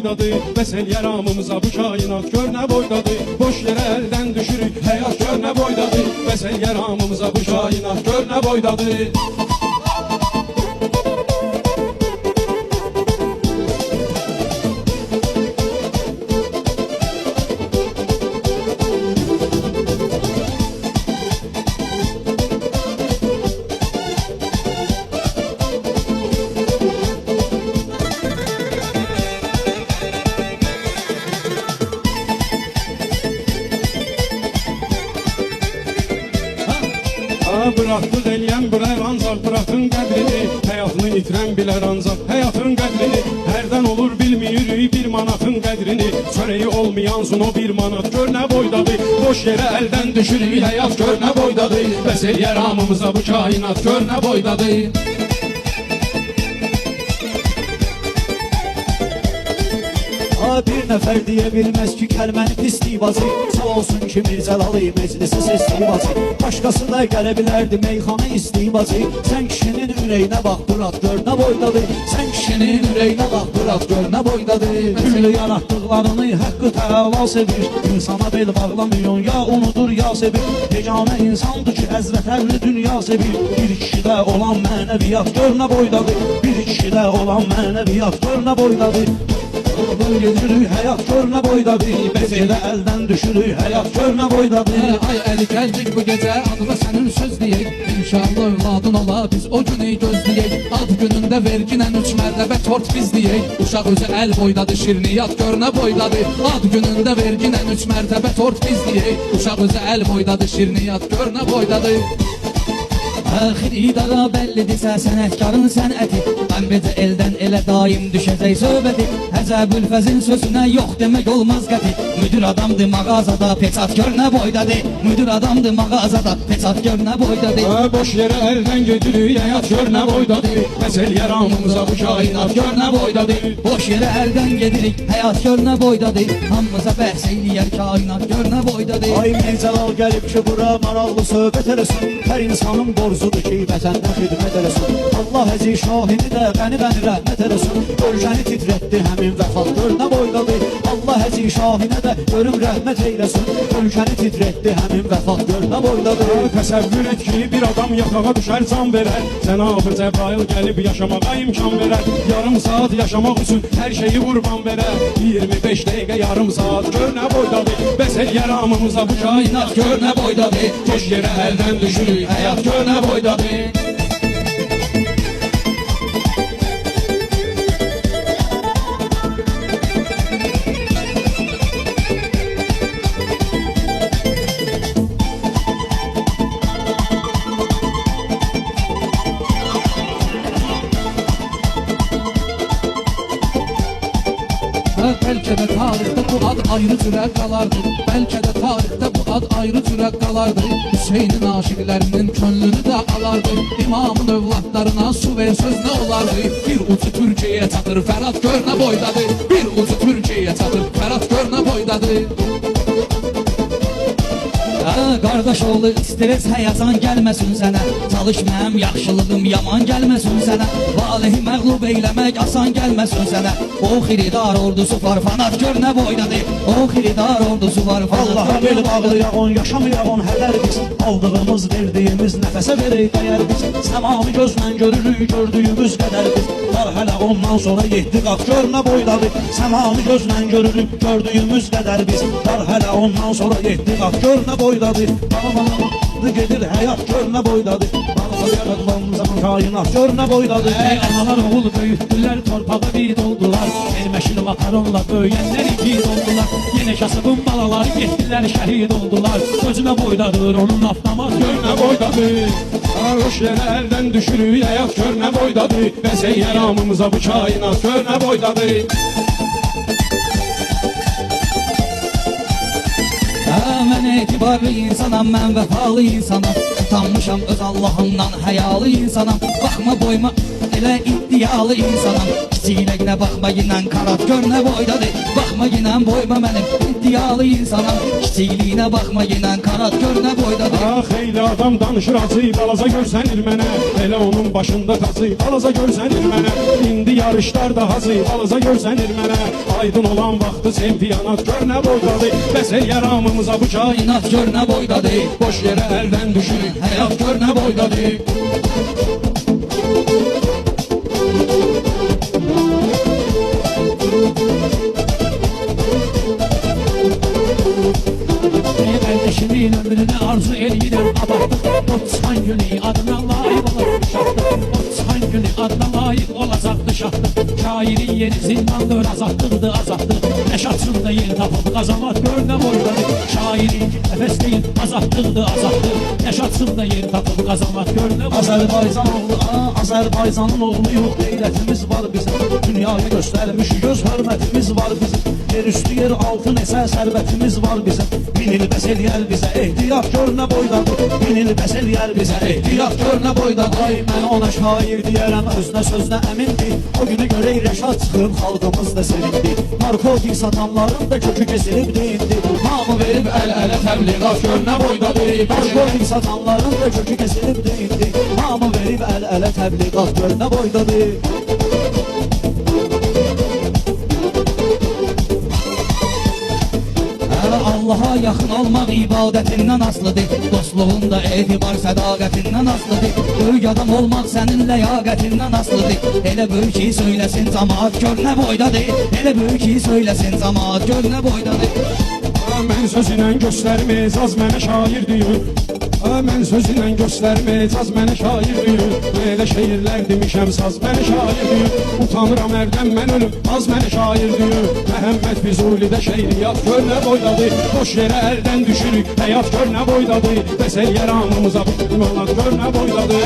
boydadır. Bəs el yaramımıza bu kainat gör nə boydadır. Boş yerə əldən düşürük həyat gör nə boydadır. Bəs el yaramımıza bu kainat gör nə boydadır. Bıraktıq eləyən bilər ancaq bırakın qədrini. Həyatını itirən bilər ancaq həyatın qədrini. Hərdən olur bilmiyirik bir manatın qədrini. Çörəyi olmayansın o bir manat gör nə boydadır. Boş yerə əldən düşürük həyat gör nə boydadır. Bəs el yaramımıza bu kainat gör nə boydadır. Bir nəfər deyə bilməz ki kəlməni pislik bacı. Sağ olsun ki Mirzəlalı meclisi sesli bacı. Başqası da gələ bilərdi meyxana isti bacı. Sən kişinin ürəyinə bax Burat gör nə boydadır. Sən kişinin ürəyinə bax Burat gör nə boydadır. Külü yaratdıqlarını haqqı təala sevir. İnsana bel bağlamıyor ya unudur ya sevir. Yeganə insandır ki Həzrət Əlli dünya sevir. Bir kişidə olan mənəviyyat gör nə boydadır. Bir kişidə olan mənəviyyat gör nə boydadır. Yürürük həyat gör nə boydadır. Bəs elə əldən düşürük həyat gör nə boydadır. Ay əli gəldik bu gecə adına sənin söz deyək. İnşallah övladın ola biz o günü gözləyək. Ad günündə verginən 3 mərtəbə tort biz deyək. Uşaq özü əl boydadır şirniyyat gör nə boydadır. Ad günündə verginən 3 mərtəbə tort biz deyək. Uşaq özü əl boydadır şirniyyat gör nə boydadır. Xidara bəllidirsə sənətkarın sənəti. Məmbəcə eldən elə daim düşəcək söhbəti. Həzəbülfəzin sözünə yox demək olmaz qəti. Müdür adamdır mağazada peçat gör nə boydadır. Müdür adamdır mağazada peçat gör nə boydadır. Boş yerə əldən götürük həyat gör nə boydadır. Bəs el yaramımıza bu kainat gör nə boydadır. Boş yerə əldən gedirik həyat gör nə boydadır. Hamımıza bəhs eyləyər kainat gör nə boydadır. Ay Mirzəlal gəlib ki bura maraqlı söhbət eləsin. Hər insanın borcudur ki vətəndən xidmət eləsin. Allah əzi şahini də qəni rəhmət eləsin. Ölkəni titrətdi həmin vəfat gör nə boydadır. Allah əzi şahinə də görüm rəhmət eyləsin. Ölkəni titrətdi həmin vəfat gör nə boydadır. Təsəvvür et ki bir adam yatağa düşər can verər. Cənab-ı Cəbrail gəlib yaşamağa imkan verər. Yarım saat yaşamaq üçün hər şeyi qurban verər. 25 dəqiqə yarım saat gör nə boydadır. Bəs el yaramımıza bu kainat gör nə boydadır. Boş yerə əldən düşürük həyat gör nə boydadır. Bəlkə də tarixdə bu ad ayrı cürə qalardı. Bəlkə də tarixdə bu ad ayrı cürə qalardı. Hüseynin aşiqlərinin könlünü də alardı. İmamın övladlarına su ver söz nə olardı. Bir ucu Türkiyəyə çatır Fərad gör nə boydadır. Bir ucu Türkiyəyə çatır Fərad gör nə boydadır. Qardaş oğlu stres həyatan gəlməsin sənə. Çalış mənim yaxşılığım yaman gəlməsin sənə. Valihi məğlub eyləmək asan gəlməsin sənə. O xiridar ordusu farfanat gör nə boydadır. O xiridar ordusu farfanat. Allaha bel bağlayağın yaşamayağın hədər biz. Aldığımız verdiyimiz nəfəsə verək dəyər biz. Səmamı gözlə görürük gördüyümüz qədər biz. Var hələ ondan sonra 7 qat gör nə boydadır. Səmamı gözlə görürük gördüyümüz qədər biz. Var hələ ondan sonra 7 qat gör nə boydadır. Bağlandı gedir həyat gör nə boydadır. Bağlandı zaman kainat gör nə boydadır. Ey analar oğul böyütdülər torpağı bir doldular. Elməşil makaronla böyüyenlər iki doldular. Yenə kasıbın balaları getdilər şəhid oldular. Gözünə boydadır onun avtomat Gör nə boydadır. Boş yerə əldən düşürük həyat gör nə boydadır. Bəs el yaramımıza bu kainat gör nə boydadır. Mən etibarlı insanam, mən vəfalı insanam. Utanmışam öz Allahımdan həyalı insanam. Baxma boyma elə iddialı insanam. Kiçikliyinə baxma inan karat gör nə boydadır. Baxma inan boyma mənim iddialı insanam. Kiçikliyinə baxma inan karat gör nə boydadır. Ah xeyli adam danışır acı, balaca görsənir mənə. Elə onun başında tacı, balaca görsənir mənə. İndi yarışlar da hazır, balaca görsənir mənə. Aydın olan vaxtı çempionat gör nə boydadır. Bəs el yaramımıza bu kainat İnat gör nə boydadır. boş yerə əldən düşürük. Həyat gör nə boydadır. Kardeşimin ömrüne arzu eyleyirəm abartıq. O çıxan günü adına layık olacaq şahtıq. O çıxan günü adına layık olacaqdı şahtıq. Şairin yeri zindandır, azadlıqdır azadlıq. Nəşatsında yer tapıb qazamat gör nə boydadır. Şairin nəfəs deyil, azadlıqdır azadlıq. Nəşatsında yer tapıb qazamat gör nə boydadır. Azərbaycan oğlu, Azərbaycanın oğlu yox, qeyrətimiz var bizim. Dünyaya göstərmiş göz hörmətimiz var bizim. Yer üstü yer altı neçə sərvətimiz var bizim. Bin il bəs eləyər bizə ehtiyat gör nə boydadır. Bin il bəs eləyər bizə ehtiyat gör nə boydadır. Ay mən ona şair deyərəm, özünə sözünə əmindir. O günü görək Rəşad çıxıb, xalqımız da sevindi. Narkotik satanların da kökü kesilib deyindi. Hamı verib əl-ələ təbliğat gör nə boydadır. Narkotik satanların da kökü kesilib deyindi. Hamı verib əl-ələ təbliğat gör nə boydadır. Allaha yaxın olmaq ibadətindən aslıdır. Dostluğun da etibar sədaqətindən aslıdır. Böyük adam olmaq sənin ləyaqətindən aslıdır. Elə böyük ki söyləsin camaat gör nə boydadır. Elə böyük ki söyləsin camaat gör nə boydadır. Mən sözünlə göstərmez az mənə şair deyir. Mən sözünlə göstərmez az mənə şair deyir. Belə şeirlər demişəm saz mənə şair deyir. Utanıram ərdən mən ölüm az mənə şair deyir. Məhəmməd Füzulidə şeiriyyat gör nə boydadır. Boş yerə əldən düşürük həyat gör nə boydadır. Bəs el yaramımıza bu gör nə boydadır.